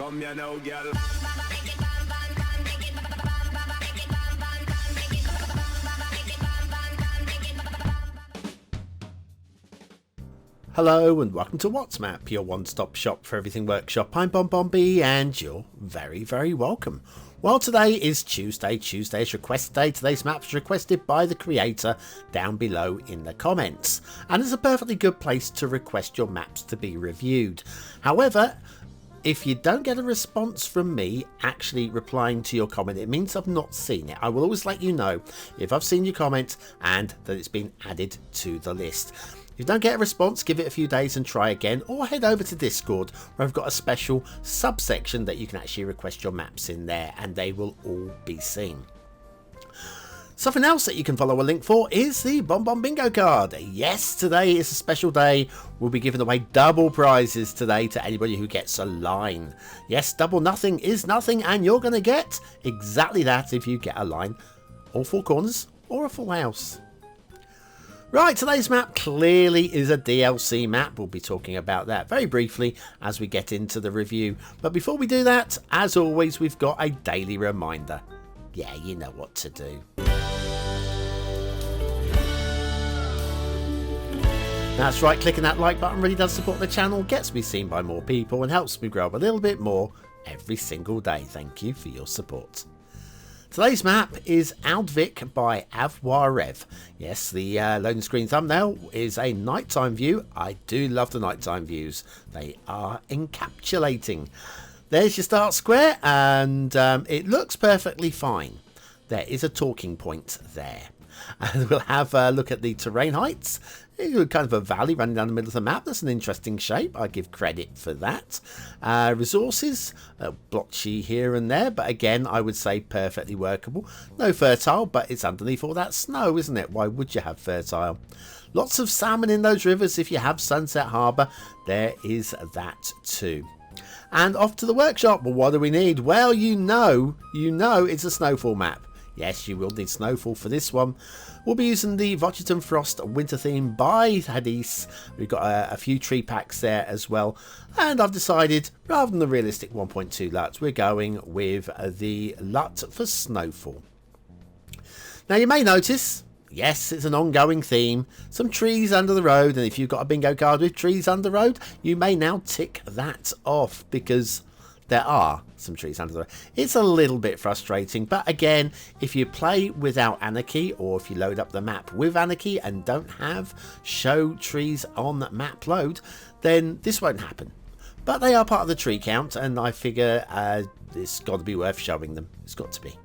Come here now, girl. Hello and welcome to WhatsMap, your one-stop shop for everything workshop. I'm BonBonB and you're very, very welcome. Well, today is Tuesday. Tuesday is request day. Today's map is requested by the creator down below in the comments. And it's a perfectly good place to request your maps to be reviewed. However, if you don't get a response from me actually replying to your comment, it means I've not seen it. I will always let you know if I've seen your comment and that it's been added to the list. If you don't get a response, give it a few days and try again, or head over to Discord where I've got a special subsection that you can actually request your maps in there and they will all be seen. Something else that you can follow a link for is the BonBonBingo card. Yes, today is a special day. We'll be giving away double prizes today to anybody who gets a line. Yes, double nothing is nothing, and you're going to get exactly that if you get a line, all four corners, or a full house. Right, today's map clearly is a DLC map. We'll be talking about that very briefly as we get into the review. But before we do that, as always, we've got a daily reminder. Yeah, you know what to do. That's right, clicking that like button really does support the channel, gets me seen by more people and helps me grow a little bit more every single day. Thank you for your support. Today's map is Aldvik by AvoirRev. Yes, the loading screen thumbnail is a nighttime view. I do love the nighttime views. They are encapsulating. There's your start square and it looks perfectly fine. There is a talking point there. And we'll have a look at the terrain heights. Kind of a valley running down the middle of the map. That's an interesting shape. I give credit for that. Resources, blotchy here and there, but again, I would say perfectly workable. No fertile, but it's underneath all that snow, isn't it? Why would you have fertile? Lots of salmon in those rivers. If you have Sunset Harbour, there is that too. And off to the workshop. Well, what do we need? Well, you know, it's a snowfall map. Yes, you will need snowfall for this one. We'll be using the Vochterton Frost winter theme by Hadis. We've got a few tree packs there as well. And I've decided, rather than the realistic 1.2 LUT, we're going with the LUT for snowfall. Now you may notice, yes, it's an ongoing theme. Some trees under the road. And if you've got a bingo card with trees under the road, you may now tick that off because there are some trees under the road. It's a little bit frustrating, but again, if you play without Anarchy or if you load up the map with Anarchy and don't have show trees on map load, then this won't happen. But they are part of the tree count, and I figure it's got to be worth showing them. It's got to be.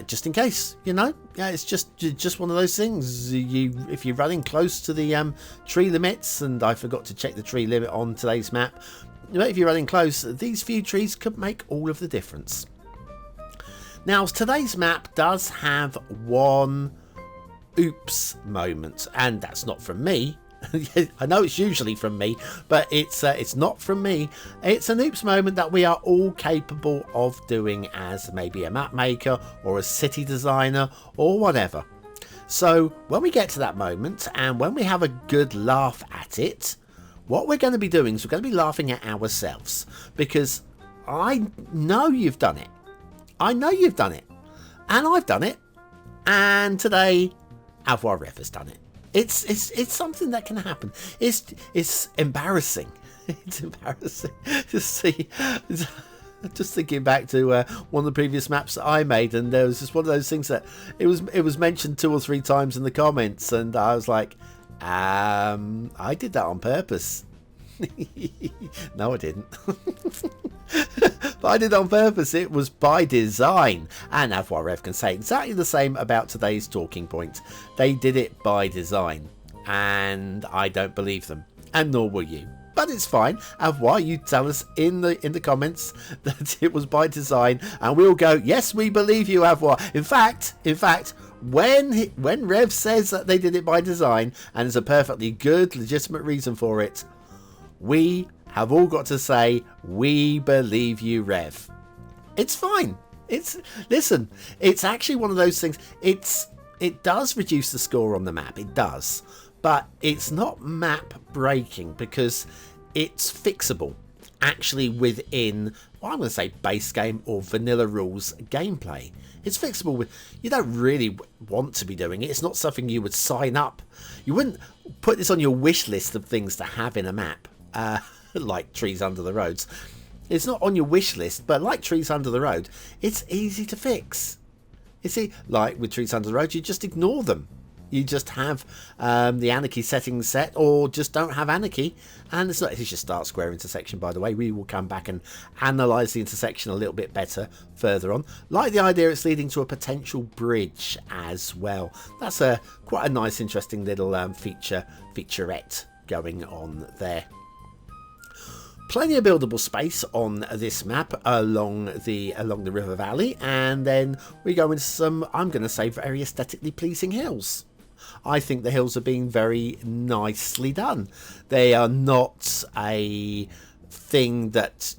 Just in case, you know, yeah, it's just one of those things. If you're running close to the tree limits, and I forgot to check the tree limit on today's map, but if you're running close, these few trees could make all of the difference. Now, today's map does have one oops moment, and that's not from me. I know it's usually from me, but it's not from me. It's an oops moment that we are all capable of doing as maybe a map maker or a city designer or whatever. So when we get to that moment and when we have a good laugh at it, what we're going to be doing is we're going to be laughing at ourselves, because I know you've done it. I know you've done it. And I've done it. And today, AvoirRev has done it. It's something that can happen. It's embarrassing. It's embarrassing to see. Just thinking back to one of the previous maps that I made, and there was just one of those things that it was mentioned 2 or 3 times in the comments, and I was like, I did that on purpose. No, I didn't. But I did it on purpose. It was by design. And AvoirRev can say exactly the same about today's talking point. They did it by design. And I don't believe them. And nor will you. But it's fine. Avoir, you tell us in the comments that it was by design, and we'll go, yes, we believe you, Avoir. In fact, when Rev says that they did it by design, and there's a perfectly good, legitimate reason for it, we have all got to say, we believe you, Rev. It's fine. Listen, it's actually one of those things. It does reduce the score on the map. It does. But it's not map breaking because it's fixable. actually within, well, I'm going to say base game or vanilla rules gameplay. It's fixable with, you don't really want to be doing it. It's not something you would sign up. You wouldn't put this on your wish list of things to have in a map, like trees under the roads. It's not on your wish list, but like trees under the road, it's easy to fix. You see, like with trees under the road, you just ignore them. You just have the anarchy settings set, or just don't have anarchy. And it's just start square intersection, by the way. We will come back and analyse the intersection a little bit better further on. Like the idea it's leading to a potential bridge as well. That's quite a nice, interesting little featurette going on there. Plenty of buildable space on this map along the river valley, and then we go into some, I'm going to say, very aesthetically pleasing hills. I think the hills are being very nicely done. They are not a thing that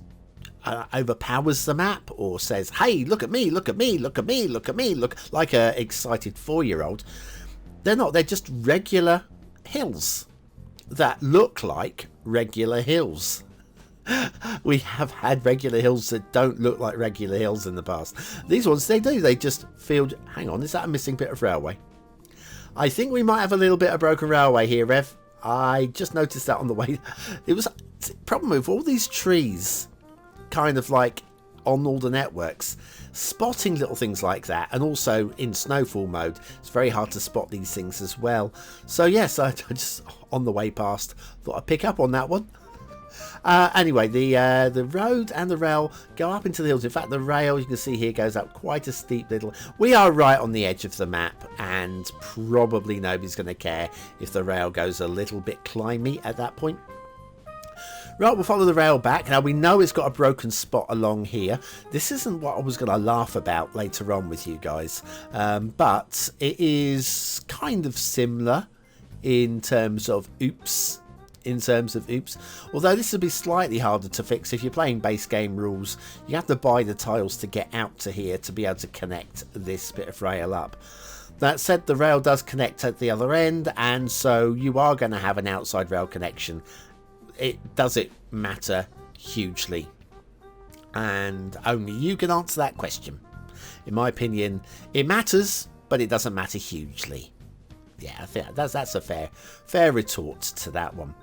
overpowers the map or says, hey, look at me, look at me, look at me, look at me, look, like a excited 4-year-old. They're not. They're just regular hills that look like regular hills. We have had regular hills that don't look like regular hills in the past. These ones, they do. They just feel... Hang on, is that a missing bit of railway? I think we might have a little bit of broken railway here, Rev. I just noticed that on the way. It was a problem with all these trees, kind of like on all the networks. Spotting little things like that, and also in snowfall mode, it's very hard to spot these things as well. So yes, I just, on the way past, thought I'd pick up on that one. Anyway, the road and the rail go up into the hills. In fact, the rail, you can see here, goes up quite a steep little... We are right on the edge of the map, and probably nobody's going to care if the rail goes a little bit climby at that point. Right, we'll follow the rail back. Now, we know it's got a broken spot along here. This isn't what I was going to laugh about later on with you guys, but it is kind of similar in terms of oops. Although this will be slightly harder to fix if you're playing base game rules. You have to buy the tiles to get out to here to be able to connect this bit of rail up. That said, the rail does connect at the other end, and so you are going to have an outside rail connection. Does it matter hugely? And only you can answer that question. In my opinion, it matters, but it doesn't matter hugely. Yeah, I think that's a fair retort to that one.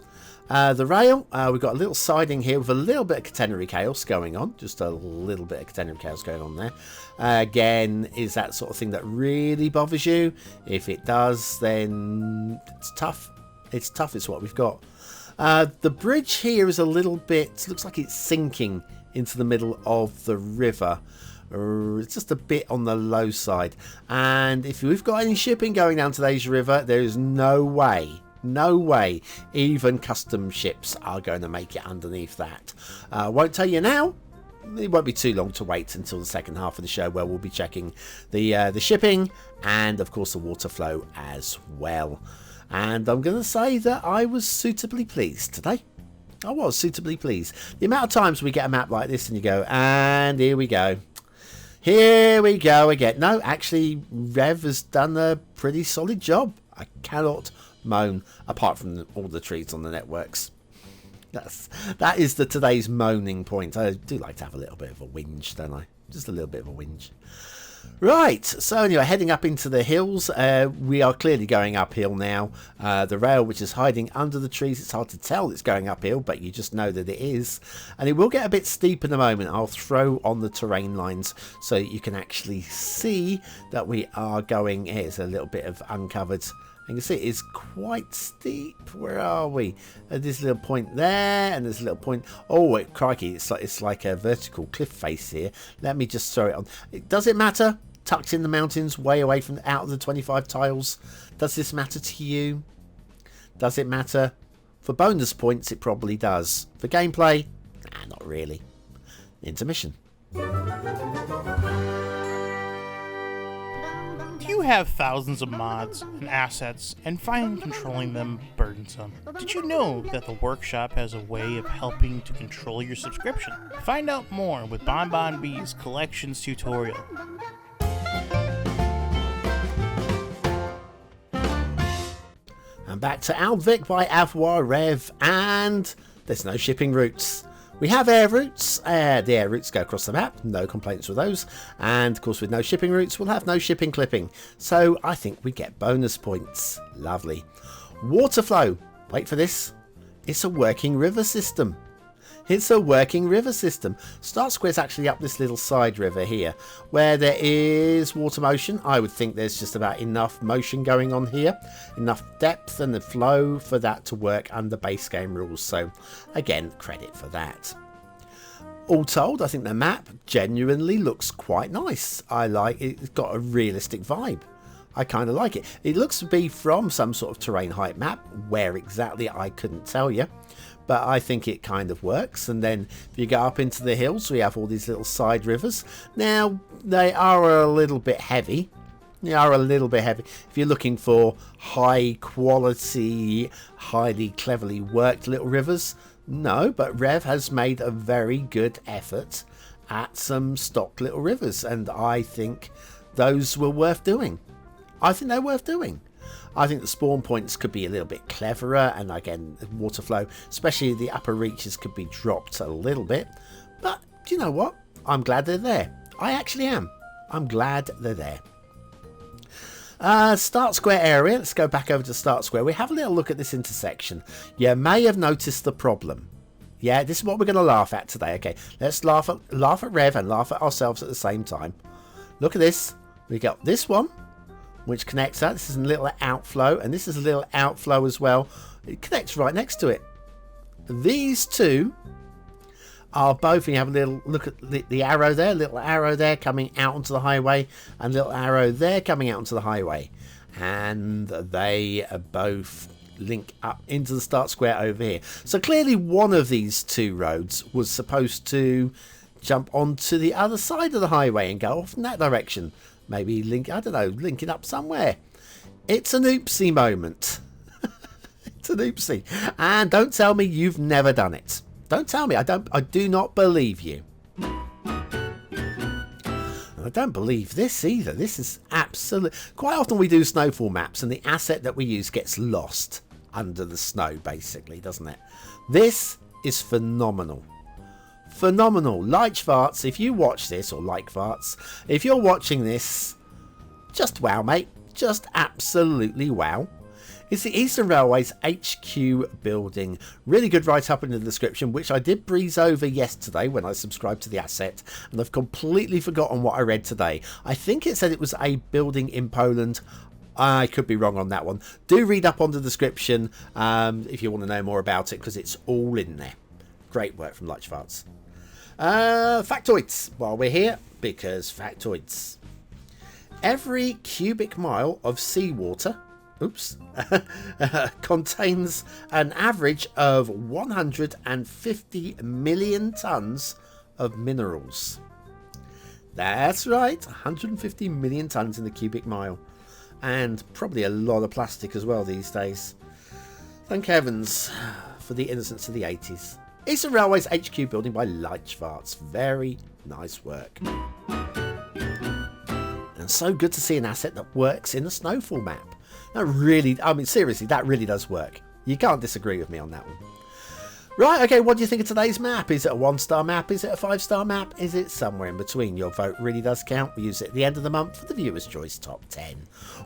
The rail, we've got a little siding here with a little bit of catenary chaos going on. Just a little bit of catenary chaos going on there. Again, is that sort of thing that really bothers you? If it does, then it's tough. It's tough, it's what we've got. The bridge here is a little bit, looks like it's sinking into the middle of the river. It's just a bit on the low side. And if we've got any shipping going down today's river, there is no way even custom ships are going to make it underneath that. Won't tell you now. It won't be too long to wait until the second half of the show, where we'll be checking the shipping and of course the water flow as well. And I'm going to say that I was suitably pleased today. I was suitably pleased. The amount of times we get a map like this and you go, and here we go. Here we go again. No, actually, Rev has done a pretty solid job. I cannot moan, apart from all the trees on the networks. That is today's moaning point. I do like to have a little bit of a whinge, don't I? Just a little bit of a whinge. Right, so anyway, heading up into the hills, we are clearly going uphill now. The rail, which is hiding under the trees, it's hard to tell it's going uphill, but you just know that it is. And it will get a bit steep in a moment. I'll throw on the terrain lines so that you can actually see that we are going. Here's a little bit of uncovered. You can see it is quite steep. Where are we? There's a little point there, and there's a little point. Oh, crikey! It's like a vertical cliff face here. Let me just throw it on. Does it matter? Tucked in the mountains, way away from out of the 25 tiles. Does this matter to you? Does it matter? For bonus points, it probably does. For gameplay, not really. Intermission. You have thousands of mods and assets and find controlling them burdensome. Did you know that the workshop has a way of helping to control your subscription? Find out more with BonBonB's collections tutorial. And back to Aldvik by AvoirRev, and there's no shipping routes. We have air routes. The air routes go across the map. No complaints with those. And of course, with no shipping routes, we'll have no shipping clipping. So I think we get bonus points. Lovely. Water flow. Wait for this. It's a working river system. It's a working river system. Start Square's actually up this little side river here where there is water motion. I would think there's just about enough motion going on here, enough depth and the flow for that to work under base game rules. So again, credit for that. All told, I think the map genuinely looks quite nice. I like it. It's got a realistic vibe. I kind of like it. It looks to be from some sort of terrain height map. Where exactly, I couldn't tell you. But I think it kind of works. And then if you go up into the hills, we have all these little side rivers. Now, they are a little bit heavy. They are a little bit heavy. If you're looking for high quality, highly cleverly worked little rivers, no. But Rev has made a very good effort at some stock little rivers. And I think those were worth doing. I think they're worth doing. I think the spawn points could be a little bit cleverer, and again, water flow, especially the upper reaches, could be dropped a little bit. But do you know what? I'm glad they're there. I actually am. I'm glad they're there. Start Square area. Let's go back over to Start Square. We have a little look at this intersection. You may have noticed the problem. Yeah, this is what we're going to laugh at today. Okay, let's laugh at Rev and laugh at ourselves at the same time. Look at this. We got this one, which connects that. This is a little outflow, and this is a little outflow as well. It connects right next to it. These two are both, you have a little look at the arrow there, little arrow there coming out onto the highway, and little arrow there coming out onto the highway. And they both link up into the Start Square over here. So clearly one of these two roads was supposed to jump onto the other side of the highway and go off in that direction. Maybe link, I don't know, linking up somewhere. It's an oopsie moment. It's an oopsie. And don't tell me you've never done it. Don't tell me. I do not believe you. I don't believe this either. This is absolute. Quite often we do snowfall maps and the asset that we use gets lost under the snow, basically, doesn't it? This is phenomenal. Phenomenal. Lichwiarz, if you watch this, or Lichwiarz, if you're watching this, just wow, mate. Just absolutely wow. It's the Eastern Railway's HQ building. Really good write-up in the description, which I did breeze over yesterday when I subscribed to the asset, and I've completely forgotten what I read today. I think it said it was a building in Poland. I could be wrong on that one. Do read up on the description if you want to know more about it, because it's all in there. Great work from Lichwiarz. Factoids, while we're here, because factoids. Every cubic mile of seawater, contains an average of 150 million tons of minerals. That's right, 150 million tons in the cubic mile. And probably a lot of plastic as well these days. Thank heavens for the innocence of the 80s. Eastern Railway's HQ building by Lichwiarz. Very nice work. And so good to see an asset that works in a snowfall map. That really, I mean, seriously, that really does work. You can't disagree with me on that one. Right, okay, what do you think of today's map? Is it a 1-star map? Is it a 5-star map? Is it somewhere in between? Your vote really does count. We use it at the end of the month for the Viewer's Choice Top 10.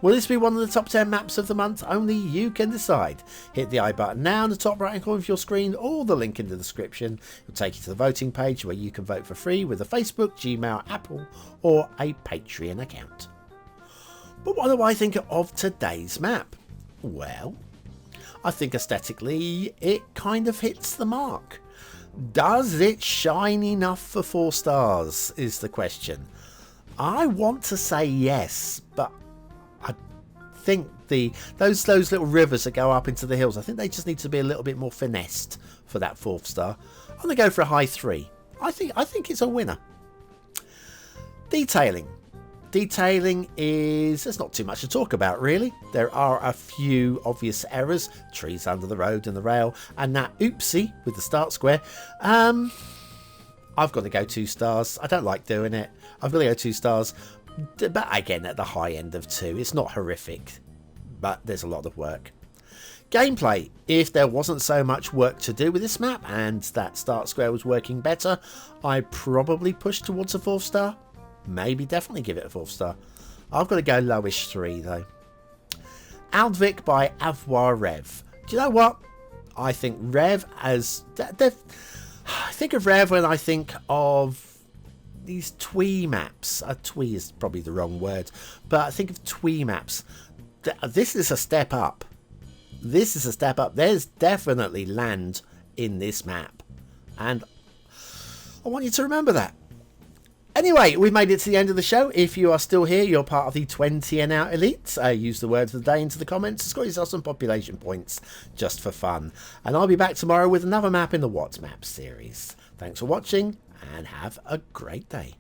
Will this be one of the top 10 maps of the month? Only you can decide. Hit the I button now in the top right hand corner of your screen, or the link in the description. It'll take you to the voting page where you can vote for free with a Facebook, Gmail, Apple, or a Patreon account. But what do I think of today's map? Well, I think aesthetically it kind of hits the mark. Does it shine enough for 4 stars is the question. I want to say yes, but I think those little rivers that go up into the hills, I think they just need to be a little bit more finessed for that 4th star. I'm going to go for a high 3. I think it's a winner. Detailing. Detailing is, there's not too much to talk about really. There are a few obvious errors, trees under the road and the rail, and that oopsie with the Start Square. I've got to go 2 stars. I don't like doing it. I've got to go 2 stars, but again at the high end of 2. It's not horrific, but there's a lot of work. Gameplay. If there wasn't so much work to do with this map and that start square was working better, I'd probably push towards a 4th star. Maybe definitely give it a 4th star. I've got to go lowish 3 though. Aldvik by AvoirRev. Do you know what? I think Rev as... I think of Rev when I think of these twee maps. Twee is probably the wrong word, but I think of twee maps. This is a step up. This is a step up. There's definitely land in this map, and I want you to remember that. Anyway, we've made it to the end of the show. If you are still here, you're part of the 20 and out elites. Use the word of the day into the comments. Score yourself some population points just for fun. And I'll be back tomorrow with another map in the What Map series. Thanks for watching and have a great day.